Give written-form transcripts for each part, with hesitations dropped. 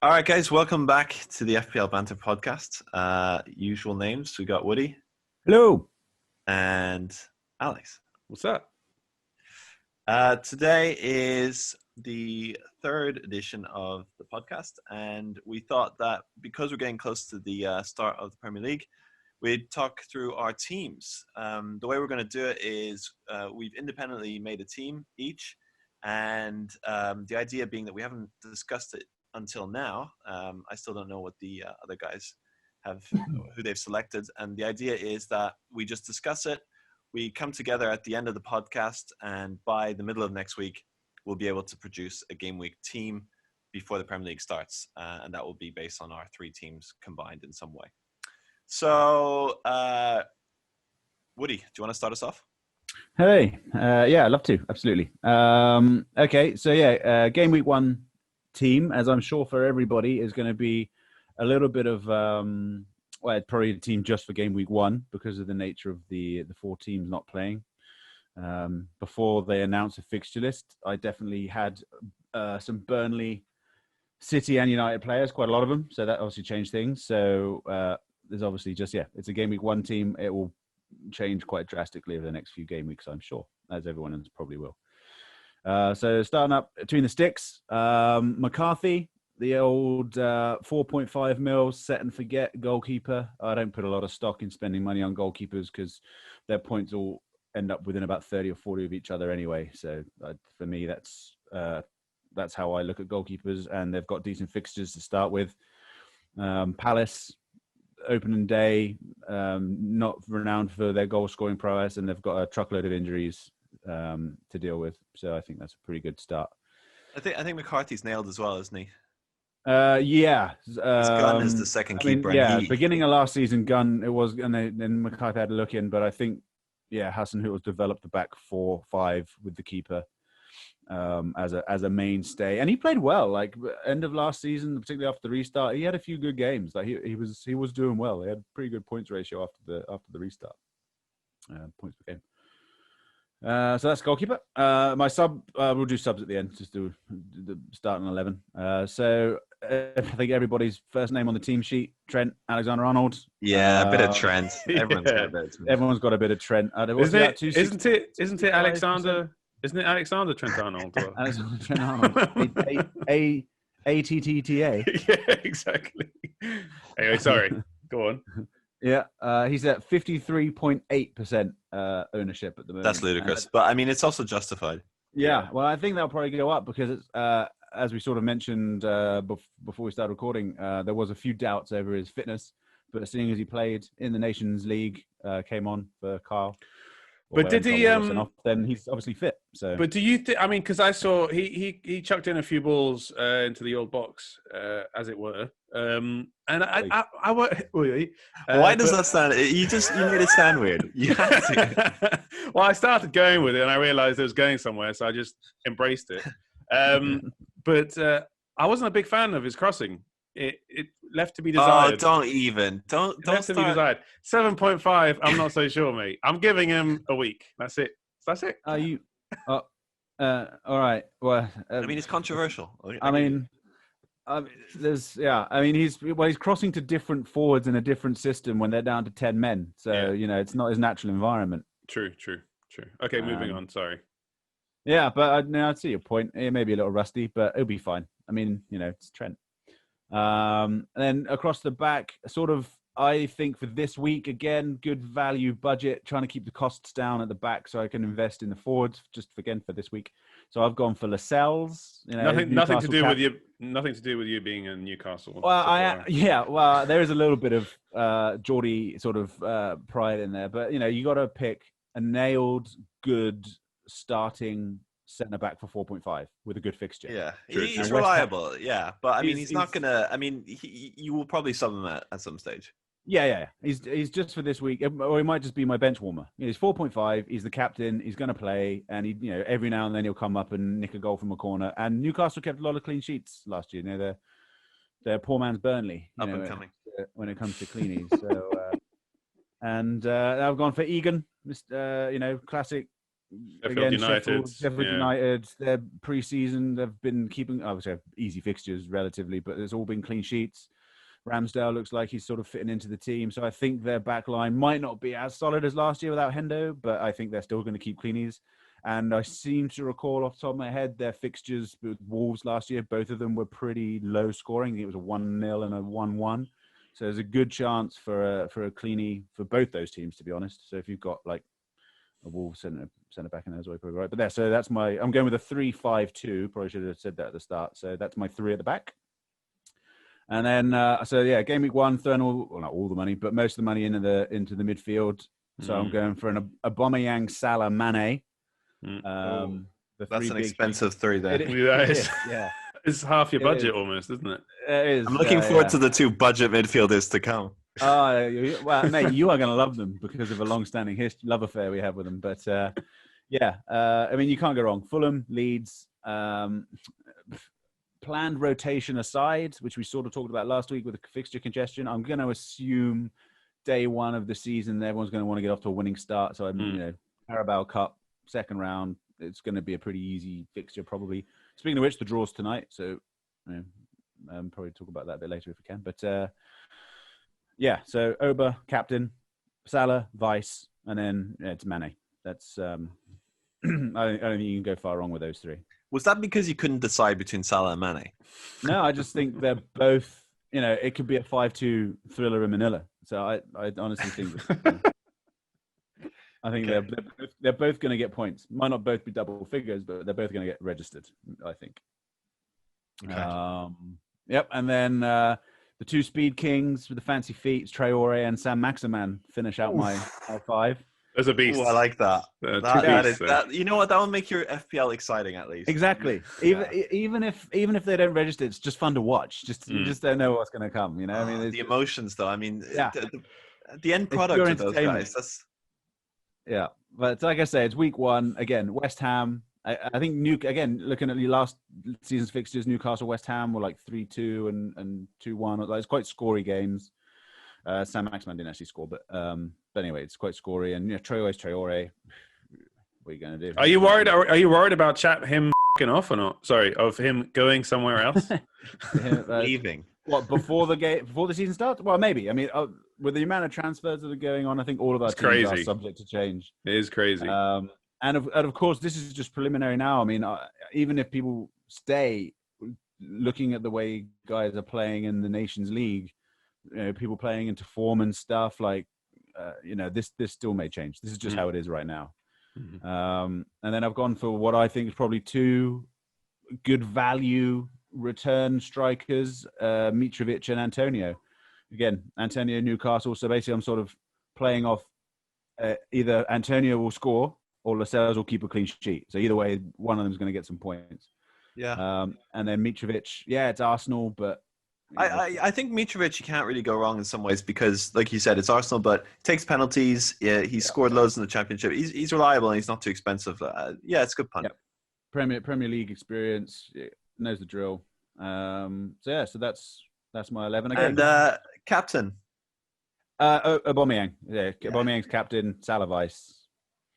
All right, guys, welcome back to the FPL Banter podcast. Usual names. We got Woody Hello. and Alex. What's up? Today is the third edition of the podcast, and we thought that because we're getting close to the start of the Premier League, we'd talk through our teams. The way we're going to do it is we've independently made a team each, and the idea being that we haven't discussed it until now. I still don't know what the other guys have, who they've selected. And the idea is that we just discuss it. We come together at the end of the podcast, and by the middle of next week, we'll be able to produce a game week team before the Premier League starts. And that will be based on our three teams combined in some way. So, Woody, do you want to start us off? Hey. Yeah, I'd love to. Absolutely. Okay. So yeah, game week one team, as I'm sure for everybody, is going to be a little bit of probably a team just for game week one because of the nature of the four teams not playing. Before they announced a fixture list, I definitely had some Burnley, City and United players, quite a lot of them, so that obviously changed things. So there's obviously it's a game week one team. It will change quite drastically over the next few game weeks, I'm sure, as everyone else probably will. So starting up between the sticks, McCarthy, the old 4.5 mil set and forget goalkeeper. I don't put a lot of stock in spending money on goalkeepers because their points all end up within about 30 or 40 of each other anyway. So for me, that's how I look at goalkeepers, and they've got decent fixtures to start with. Palace, opening day, not renowned for their goal scoring prowess, and they've got a truckload of injuries to deal with. So I think that's a pretty good start. I think McCarthy's nailed as well, isn't he? Yeah. His Gunn is the second keeper. Beginning of last season, Gunn, it was, and then McCarthy had a look in, but I think, Hassan Huttle's developed the back 4-5 with the keeper as a mainstay, and he played well. Like end of last season, particularly after the restart, he had a few good games. Like he was doing well. He had pretty good points ratio after the restart. Points per game. So that's goalkeeper. My sub, we'll do subs at the end, just do the starting 11. So I think everybody's first name on the team sheet: Trent Alexander-Arnold. Yeah, a bit of Trent. Everyone's got a bit of Trent. Everyone's got a bit of Trent. Isn't it Alexander? Isn't it Alexander Trent Arnold? Alexander Trent Arnold. A-T-T-T-A. Yeah, exactly. Anyway, sorry. Go on. Yeah, he's at 53.8% ownership at the moment. That's ludicrous, but I mean, it's also justified. Yeah, well, I think that'll probably go up because it's, as we sort of mentioned before we started recording, there was a few doubts over his fitness, but seeing as he played in the Nations League, came on for Carl. But did he? Then he's obviously fit. So, but do you? Because I saw he chucked in a few balls into the old box, as it were. And I why does that sound? You made it sound weird. You had to. Well, I started going with it, and I realized it was going somewhere, so I just embraced it. But I wasn't a big fan of his crossing. It left to be desired. Oh, don't left to be desired. 7.5. I'm not so sure, mate. I'm giving him a week. That's it. Are you? All right. Well, I mean, it's controversial. He's crossing to different forwards in a different system when they're down to 10 men. So it's not his natural environment. True. Okay, moving on. Sorry. Yeah, but I see your point. It may be a little rusty, but it'll be fine. I mean, it's Trent. And then across the back, sort of, I think for this week, again, good value budget, trying to keep the costs down at the back so I can invest in the forwards, just again for this week. So I've gone for Lascelles. Nothing to do with you being in Newcastle. Well, there is a little bit of Geordie sort of pride in there, but you got to pick a nailed good starting centre back for 4.5 with a good fixture. Yeah, he's reliable. Yeah, but I mean, he's not gonna. I mean, you will probably sub him at some stage. Yeah. He's just for this week, or he might just be my bench warmer. He's 4.5. He's the captain. He's going to play, and every now and then he'll come up and nick a goal from a corner. And Newcastle kept a lot of clean sheets last year. They're poor man's Burnley. Up and coming when it comes to cleanies. So, and I've gone for Egan. Classic Sheffield United. Sheffield United, their pre-season, they've been keeping, obviously, easy fixtures relatively, but there's all been clean sheets. Ramsdale looks like he's sort of fitting into the team. So I think their back line might not be as solid as last year without Hendo, but I think they're still going to keep cleanies. And I seem to recall off the top of my head, their fixtures with Wolves last year, both of them were pretty low scoring. It was a 1-0 and a 1-1. So there's a good chance for a cleanie for both those teams, to be honest. So if you've got like a Wolves centre back in there as well, probably right. But there, so that's I'm going with a 3-5-2. Probably should have said that at the start. So that's my 3 at the back. And then, game week 1, throwing not all the money, but most of the money into the midfield. So I'm going for an Aubameyang, Salah, Mane. That's an expensive 3 there. Yeah. It's half your budget almost, isn't it? It is. I'm looking forward to the 2 budget midfielders to come. Well, mate, you are going to love them because of a long-standing love affair we have with them. But I mean, you can't go wrong. Fulham, Leeds, planned rotation aside, which we sort of talked about last week with the fixture congestion. I'm going to assume day 1 of the season, everyone's going to want to get off to a winning start. So Carabao Cup, second round, it's going to be a pretty easy fixture probably. Speaking of which, the draw's tonight, so probably talk about that a bit later if we can. But so Oba, captain, Salah, vice, and then it's Mane. That's I don't think you can go far wrong with those 3. Was that because you couldn't decide between Salah and Mane? No, I just think they're both. It could be a 5-2 thriller in Manila. So I honestly think. I think they're both going to get points. Might not both be double figures, but they're both going to get registered, I think. Okay. Yep. And then the 2 speed kings with the fancy feet, Traore and Sam Maximan, finish out my 5. There's a beast. Ooh, I like that. That you know what? That will make your FPL exciting at least. Exactly. Even if they don't register, it's just fun to watch. You just don't know what's going to come. I mean, the emotions, though. I mean, the end product of those guys. That's. Yeah, but like I say, it's week 1 again. West Ham. I think looking at the last season's fixtures, Newcastle, West Ham were like 3-2 and 2-1. Like, it's quite scory games. Sam Maximan didn't actually score, but anyway, it's quite scory. And Traore's Traore. What are you going to do? Are you worried? Are you worried about him f***ing off or not? Sorry, of him going somewhere else, Leaving. What, before the season starts? Well, maybe. I mean, with the amount of transfers that are going on, I think all of our teams are subject to change. It is crazy. And of course, this is just preliminary now. I mean, even if people stay, looking at the way guys are playing in the Nations League, people playing into form and stuff, like, this still may change. This is just how it is right now. And then I've gone for what I think is probably 2 good value return strikers, Mitrovic and Antonio. Again, Antonio, Newcastle. So basically, I'm sort of playing off either Antonio will score or Lascelles will keep a clean sheet. So either way, one of them is going to get some points. Yeah. And then Mitrovic, it's Arsenal, but I think Mitrovic, you can't really go wrong in some ways because, like you said, it's Arsenal, but takes penalties. Yeah, he's scored loads in the Championship. He's reliable and he's not too expensive. It's a good punt. Yeah. Premier League experience, knows the drill. So that's my 11 again. And captain. Aubameyang. Yeah, Aubameyang's captain. Salah vice.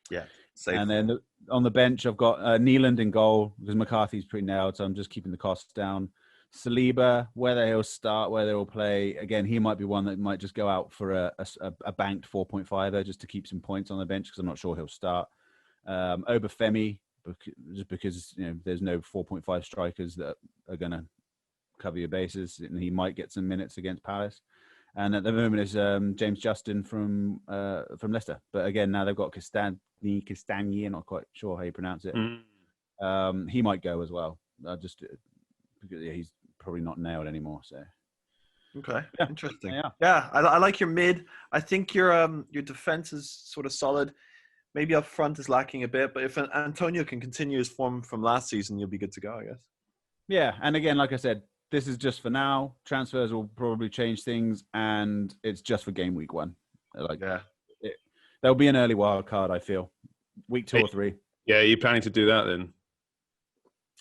Yeah. Safe. And then on the bench, I've got Neeland in goal because McCarthy's pretty nailed, so I'm just keeping the costs down. Saliba, whether he'll start, whether he'll play, again, he might be one that might just go out for a banked 4.5 just to keep some points on the bench because I'm not sure he'll start. Obafemi, just because there's no 4.5 strikers that are going to cover your bases, and he might get some minutes against Palace. And at the moment is James Justin from Leicester. But again, now they've got Castagni, I'm not quite sure how you pronounce it. He might go as well. Because he's probably not nailed anymore. So okay, interesting. Yeah, I like your mid. I think your defense is sort of solid. Maybe up front is lacking a bit, but if Antonio can continue his form from last season, you'll be good to go, I guess. Yeah, and again, like I said, this is just for now. Transfers will probably change things, and it's just for game week 1. There'll be an early wild card, I feel, week 2 or 3. Yeah, are you planning to do that then?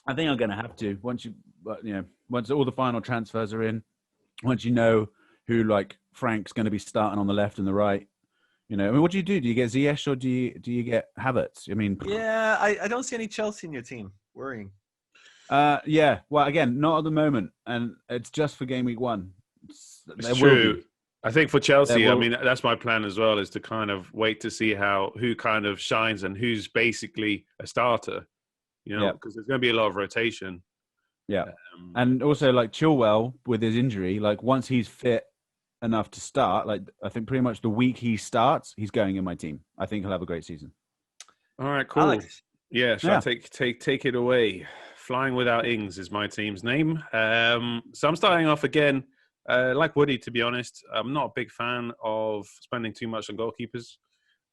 I think I'm going to have to once all the final transfers are in. Once you know who like Frank's going to be starting on the left and the right, You know, I mean, what do you do? Do you get Ziyech or do you get Havertz? I mean, Yeah, I don't see any Chelsea in your team. Worrying. yeah. Well, again, not at the moment, and it's just for game week 1. It's There will true. be. I think for There Chelsea, I will. mean, that's my plan as well, is to kind of wait to see who kind of shines and who's basically a starter, Yeah. because there's going to be a lot of rotation. Yeah. And also, like, Chilwell, with his injury, like, once he's fit enough to start, like, I think pretty much the week he starts, he's going in my team. I think he'll have a great season. All right, cool. Alex. Yeah, shall I take it away? Flying Without Ings is my team's name. So I'm starting off again, like Woody, to be honest. I'm not a big fan of spending too much on goalkeepers.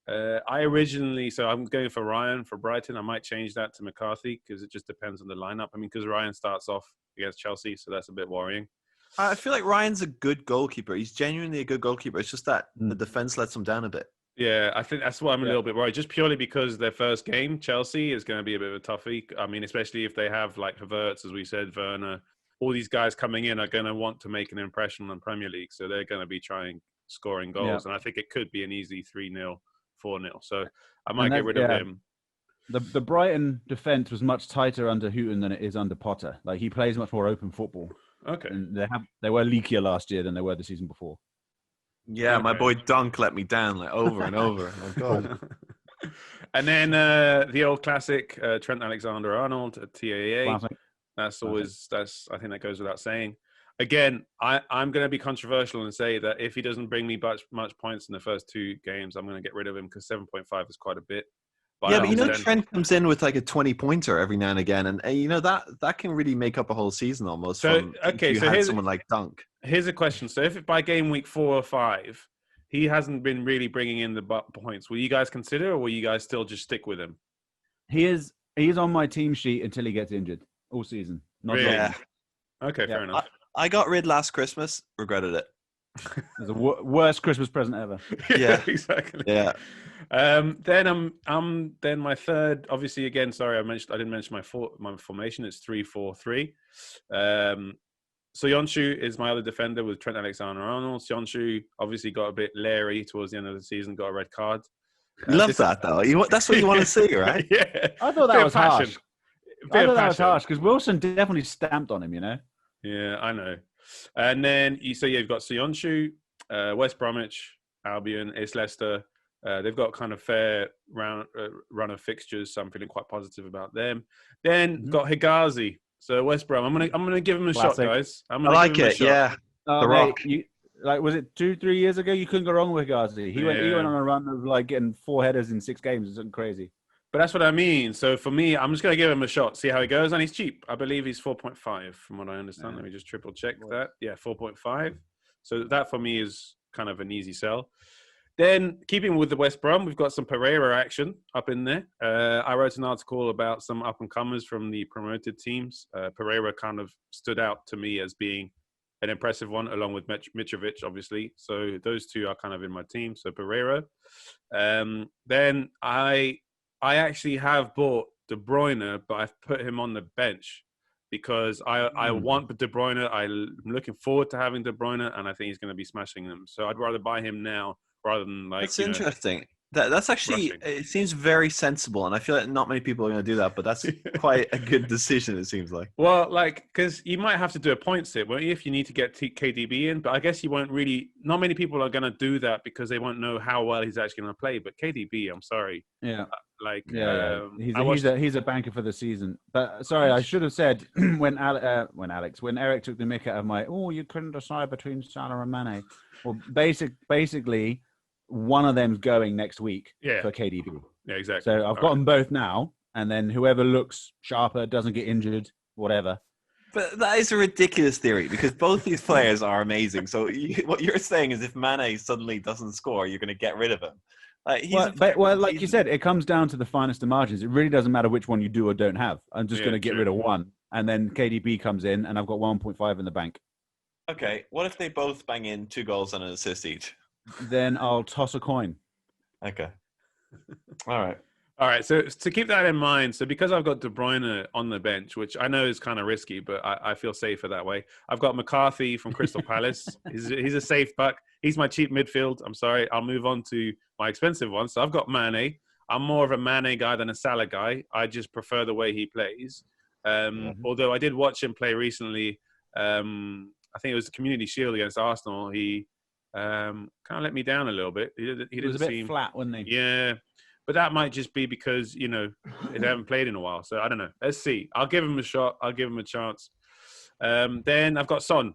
So I'm going for Ryan for Brighton. I might change that to McCarthy because it just depends on the lineup. I mean, because Ryan starts off against Chelsea, so that's a bit worrying. I feel like Ryan's a good goalkeeper. He's genuinely a good goalkeeper. It's just that the defense lets him down a bit. Yeah, I think that's why I'm a little bit worried, just purely because their first game, Chelsea, is going to be a bit of a toughie. I mean, especially if they have like Havertz, as we said, Werner, all these guys coming in are going to want to make an impression on Premier League, so they're going to be scoring goals, and I think it could be an easy 3-0, 4-0. So I might get rid of him. The Brighton defense was much tighter under Houghton than it is under Potter. Like, he plays much more open football. Okay, and they were leakier last year than they were the season before. Yeah, my boy Dunk let me down like over and over. Oh God. And then the old classic, Trent Alexander-Arnold at TAA. Classic. That's always I think that goes without saying. Again, I'm going to be controversial and say that if he doesn't bring me much points in the first 2 games, I'm going to get rid of him because 7.5 is quite a bit. But Trent comes in with like a 20-pointer every now and again, and that can really make up a whole season almost. So here's someone like Dunk. Here's a question: so if by game week 4 or 5, he hasn't been really bringing in the points, will you guys consider, or will you guys still just stick with him? He's on my team sheet until he gets injured all season. Yeah. Okay, fair enough. I got rid last Christmas. Regretted it. It's the worst Christmas present ever. Yeah, exactly. Yeah. Then then my third. Obviously, again, sorry, I didn't mention my formation. It's 3-4-3. Soyuncu is my other defender with Trent Alexander-Arnold. Soyuncu obviously got a bit leery towards the end of the season. Got a red card. Love that though. That's what you want to see, right? Yeah. I thought that was harsh. I thought that was harsh because Wilson definitely stamped on him. Yeah, I know. And then you've got Soyuncu, West Bromwich, Albion, it's Leicester. They've got kind of fair run of fixtures, so I'm feeling quite positive about them. Then got Higazi. So West Brom, I'm gonna give him a shot, guys. I like it. Yeah. The Rock. Was it 2-3 years ago? You couldn't go wrong with Higazi. He went on a run of like getting 4 headers in 6 games. It's something crazy. But that's what I mean. So for me, I'm just going to give him a shot, see how he goes. And he's cheap. I believe he's 4.5 from what I understand. Let me just triple check that. Yeah, 4.5. So that for me is kind of an easy sell. Then keeping with the West Brom, we've got some Pereira action up in there. I wrote an article about some up-and-comers from the promoted teams. Pereira kind of stood out to me as being an impressive one, along with Mitrovic, obviously. So those two are kind of in my team. So Pereira. Then I actually have bought De Bruyne, but I've put him on the bench because I want De Bruyne. I'm looking forward to having De Bruyne, and I think he's going to be smashing them. So I'd rather buy him now rather than That's interesting. That's actually, it seems very sensible, and I feel like not many people are going to do that, but that's quite a good decision, it seems like. Well, because you might have to do a point sit, won't you, if you need to get KDB in, but I guess you won't really, not many people are going to do that because they won't know how well he's actually going to play, but KDB, I'm sorry. Yeah. He's a banker for the season. But sorry, I should have said when Eric took the mick out of you couldn't decide between Salah and Mane. Well, basically, one of them's going next week for KDB. Yeah, exactly. So I've got them both now, and then whoever looks sharper, doesn't get injured, whatever. But that is a ridiculous theory because both these players are amazing. So what you're saying is if Mane suddenly doesn't score, you're going to get rid of him. Like you said, it comes down to the finest of margins. It really doesn't matter which one you do or don't have. I'm just going to get rid of one, and then KDB comes in, and I've got 1.5 in the bank. Okay, what if they both bang in 2 goals and an assist each? Then I'll toss a coin. Okay. All right. All right, so to keep that in mind, so because I've got De Bruyne on the bench, which I know is kind of risky, but I feel safer that way. I've got McCarthy from Crystal Palace. He's a safe buck. He's my cheap midfield. I'm sorry. I'll move on to my expensive one. So I've got Mane. I'm more of a Mane guy than a Salah guy. I just prefer the way he plays. Although I did watch him play recently. I think it was the Community Shield against Arsenal. He kind of let me down a little bit. He didn't was a bit seem flat, wasn't he? Yeah. But that might just be because, they haven't played in a while. So I don't know. Let's see. I'll give him a shot. I'll give him a chance. Then I've got Son.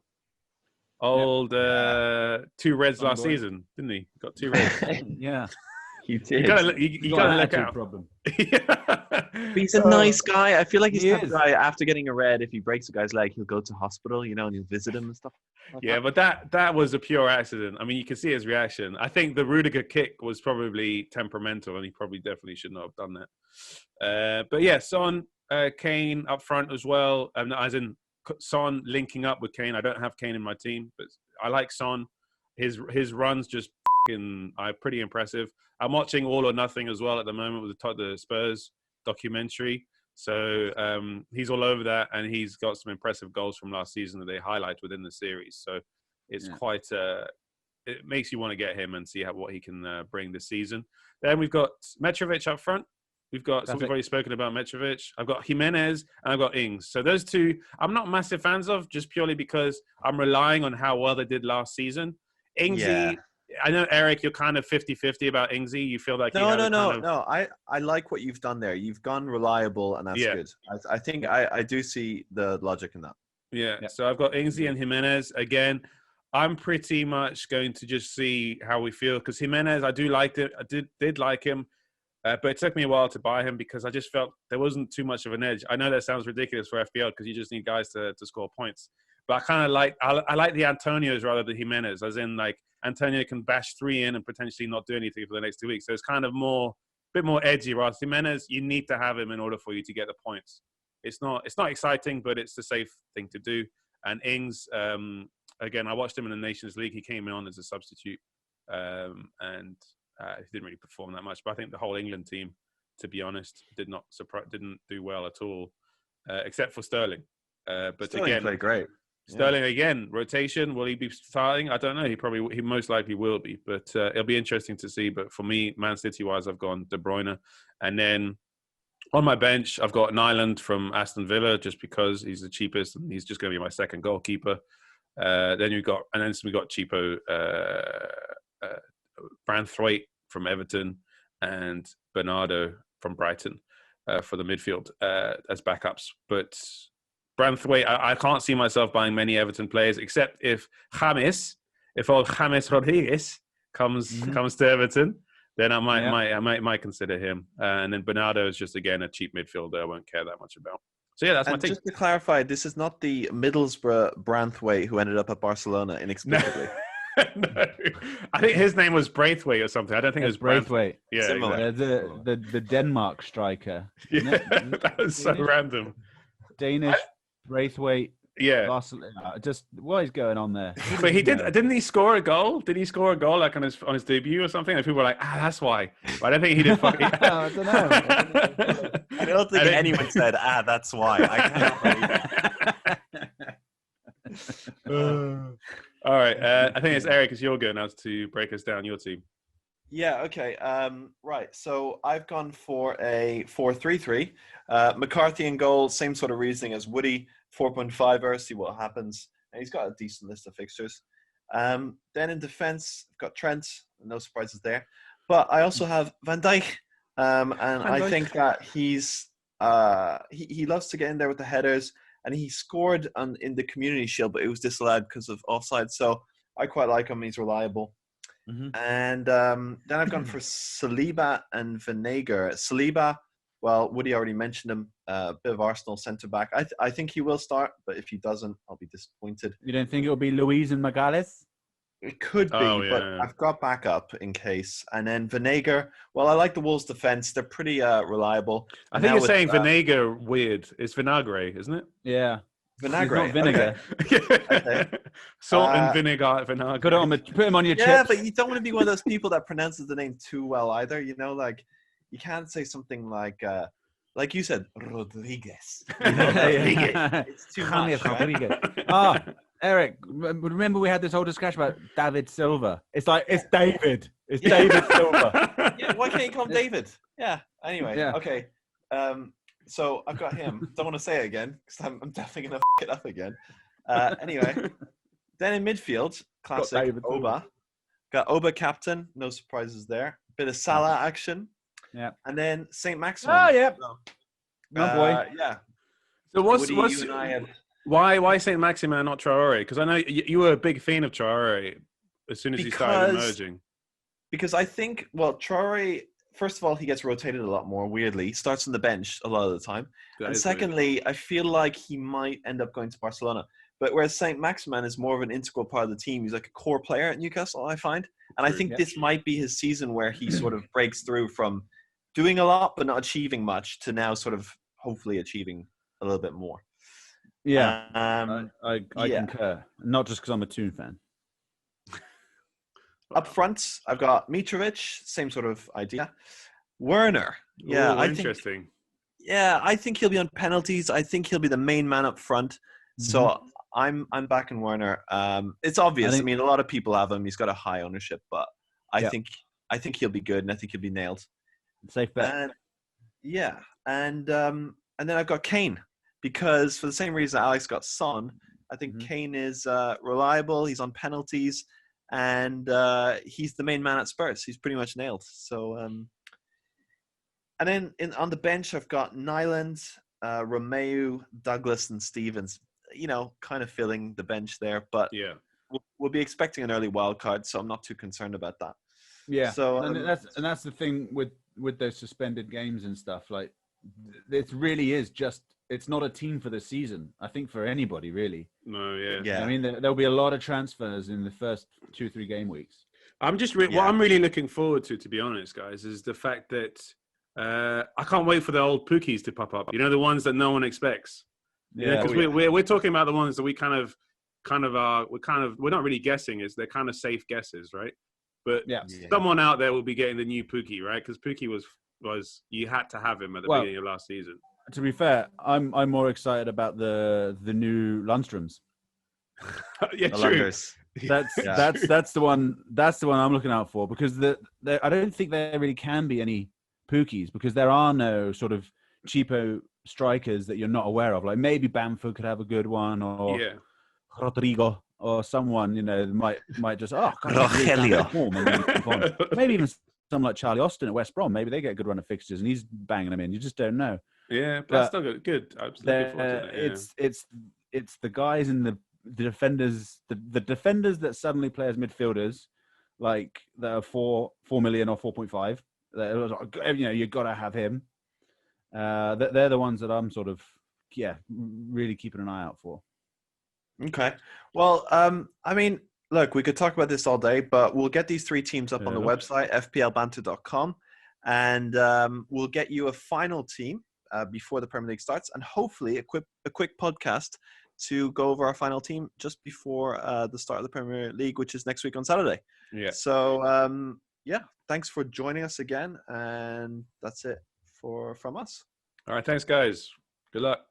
Old 2 reds last season, didn't he? Got 2 reds. Yeah. You did. You gotta look out. Problem. He's a nice guy. I feel like he's He that is. guy, after getting a red, if he breaks a guy's leg, he'll go to hospital, and he'll visit him and stuff. Yeah, but that was a pure accident. I mean, you can see his reaction. I think the Rudiger kick was probably temperamental, and he probably definitely should not have done that. But yeah, Son, Kane up front as well. As in Son linking up with Kane. I don't have Kane in my team, but I like Son. His runs just are pretty impressive. I'm watching All or Nothing as well at the moment with the Spurs documentary. So he's all over that, and he's got some impressive goals from last season that they highlight within the series. So it's quite it makes you want to get him and see what he can bring this season. Then we've got Mitrovic up front. We've already spoken about Mitrovic. I've got Jimenez and I've got Ings. So those two I'm not massive fans of, just purely because I'm relying on how well they did last season. Ingsy, I know, Eric, you're kind of 50-50 about Ingsy. You feel like No. I like what you've done there. You've gone reliable, and that's good. I think I do see the logic in that. Yeah. So I've got Ingsy and Jimenez again. I'm pretty much going to just see how we feel, because Jimenez, I do like it. I did like him, but it took me a while to buy him because I just felt there wasn't too much of an edge. I know that sounds ridiculous for FPL because you just need guys to score points, but I kind of I like the Antonios rather than Jimenez, as in like Antonio can bash 3 in and potentially not do anything for the next 2 weeks. So it's kind of a bit more edgy. Rather Jimenez, you need to have him in order for you to get the points. It's not exciting, but it's the safe thing to do. And Ings, again, I watched him in the Nations League. He came on as a substitute, and he didn't really perform that much. But I think the whole England team, to be honest, didn't do well at all, except for Sterling. But Sterling again, played great. Sterling again, rotation. Will he be starting? I don't know. He most likely will be, but it'll be interesting to see. But for me, Man City wise, I've gone De Bruyne, and then on my bench, I've got Nyland from Aston Villa, just because he's the cheapest and he's just going to be my second goalkeeper. Then we got cheapo Branthwaite from Everton and Bernardo from Brighton for the midfield as backups, but Branthwaite, I can't see myself buying many Everton players, except if old James Rodriguez comes to Everton, then I might consider him. And then Bernardo is just, again, a cheap midfielder I won't care that much about. So yeah, that's my team. Just to clarify, this is not the Middlesbrough Branthwaite who ended up at Barcelona inexplicably. No, I think his name was Braithwaite or something. I don't think it was Braithwaite. Yeah, Similar. exactly. The Denmark striker. Yeah, that was so random. Danish Braithwaite. Yeah. Just what is going on there? But didn't he score a goal? Did he score a goal like on his debut or something? And people were like, that's why. But I don't think he did. I don't know. I don't think anyone said, that's why. I cannot believe it. All right. I think it's Eric. It's your go now to break us down your team. Yeah, okay. Right. So I've gone for a 4-3-3. McCarthy in goal, same sort of reasoning as Woody. 4.5, see what happens. And he's got a decent list of fixtures. Then in defense, I've got Trent. No surprises there. But I also have Van Dijk. I think that he's he loves to get in there with the headers. And he scored in the Community Shield, but it was disallowed because of offside. So I quite like him. He's reliable. Mm-hmm. And then I've gone for Saliba and Vinegar. Saliba, well, Woody already mentioned him. A bit of Arsenal centre-back. I think he will start, but if he doesn't, I'll be disappointed. You don't think it'll be Luiz and Magalhaes? It could be, but I've got backup in case. And then Vinegar, well, I like the Wolves' defence. They're pretty reliable. I think you're saying Vinegar weird. It's Vinagre, isn't it? Yeah. Vinagre. Not vinegar. Okay. Salt and vinegar. Put him on your chips. Yeah, but you don't want to be one of those people that pronounces the name too well either. You know, like you can't say something like you said, Rodriguez. It's too much. James Right? Rodriguez. Ah, Eric, remember we had this whole discussion about David Silva. It's like, it's David. It's David Silva. Yeah, why can't you call him David? Yeah. Anyway, Yeah. okay. So I've got him. Don't want to say it again because I'm definitely gonna it up again. Anyway, then in midfield, classic David Silva. Oba. Got Oba captain. No surprises there. Bit of Salah action. Yeah. And then Saint Maximin. Oh, yeah. So, No boy. Yeah. So Woody, you and I had why Saint Maximin and not Traore? Because I know you were a big fan of Traore as soon as he started emerging. Because I think, well, Traore, first of all, he gets rotated a lot more, weirdly. He starts on the bench a lot of the time. And secondly, I feel like he might end up going to Barcelona. But whereas Saint Maximin is more of an integral part of the team, he's like a core player at Newcastle, I find. And I think this might be his season where he sort of breaks through from doing a lot but not achieving much to now sort of hopefully achieving a little bit more. Yeah, I concur. Not just because I'm a Toon fan. Up front, I've got Mitrovic, same sort of idea. Werner, yeah, Ooh, interesting. I think he'll be on penalties. I think he'll be the main man up front. So I'm backing Werner. It's obvious. I mean, a lot of people have him. He's got a high ownership, but I think he'll be good, and I think he'll be nailed. Safe bet. And then I've got Kane because for the same reason Alex got Son, I think Kane is reliable. He's on penalties, and he's the main man at Spurs. He's pretty much nailed. So, and then on the bench, I've got Nyland, Romeu, Douglas, and Stevens. You know, kind of filling the bench there, but we'll be expecting an early wild card, so I'm not too concerned about that. Yeah. So and that's the thing with those suspended games and stuff. Like, it really is just, it's not a team for the season. I think for anybody really. No, yeah. I mean, there'll be a lot of transfers in the first 2-3 game weeks. I'm just what I'm really looking forward to be honest, guys, is the fact that I can't wait for the old Pookies to pop up. You know, the ones that no one expects. Yeah, because we're talking about the ones that we kind of we're not really guessing, is they're kind of safe guesses, right? But someone out there will be getting the new Pookie, right? Because Pookie was you had to have him at the beginning of last season. To be fair, I'm more excited about the new Lundstroms. Yeah, true. That's the one I'm looking out for, because I don't think there really can be any Pookies, because there are no sort of cheapo strikers that you're not aware of. Like maybe Bamford could have a good one, or Rodrigo, or someone, you know, might just Rogelio. Maybe even someone like Charlie Austin at West Brom. Maybe they get a good run of fixtures and he's banging them in. You just don't know. Yeah, but that's still good. I'm looking forward to that. It's the guys in the defenders, the defenders that suddenly play as midfielders, like that are 4 million or 4.5. You know, you've got to have him. They're the ones that I'm sort of really keeping an eye out for. Okay. Well, I mean, look, we could talk about this all day, but we'll get these 3 teams up on the website, fplbanter.com, and we'll get you a final team before the Premier League starts, and hopefully a quick podcast to go over our final team just before the start of the Premier League, which is next week on Saturday. Yeah. So, thanks for joining us again, and that's it from us. All right, thanks, guys. Good luck.